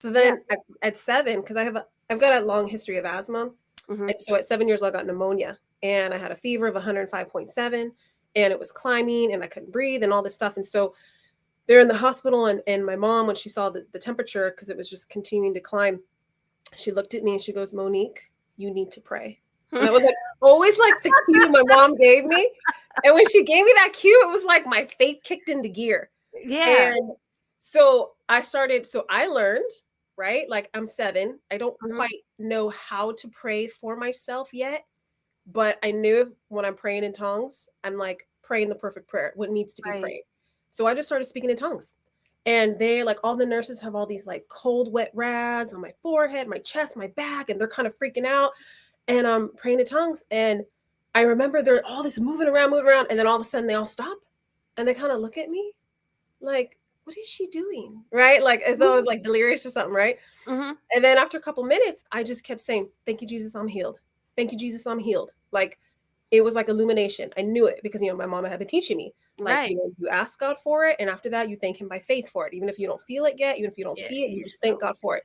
So Yeah. then at 7, because I've got a long history of asthma. Mhm. And so at 7 years old, I got pneumonia and I had a fever of 105.7 and it was climbing and I couldn't breathe and all this stuff. And so they're in the hospital and my mom, when she saw the temperature, because it was just continuing to climb, she looked at me and she goes, Monique, you need to pray. And that was like always like the cue my mom gave me. And when she gave me that cue, it was like my faith kicked into gear. Yeah. And so I learned, right? Like I'm 7. I don't Mhm. quite know how to pray for myself yet, but I knew when I'm praying in tongues, I'm like praying the perfect prayer, what needs to be Right. prayed. So I just started speaking in tongues. And they like all the nurses have all these like cold, wet rags on my forehead, my chest, my back, and they're kind of freaking out. And I'm praying in tongues. And I remember they're all this moving around, and then all of a sudden they all stop and they kind of look at me like, what is she doing? Right? Like as though I was like delirious or something, right? Mhm. And then after a couple minutes, I just kept saying, thank you, Jesus, I'm healed. Thank you, Jesus, I'm healed. Like it was like illumination. I knew it because, my mama had been teaching me. Like, Right. you ask God for it. And after that, you thank him by faith for it. Even if you don't feel it yet, even if you don't Yeah, see it, you you're just thank so God for it.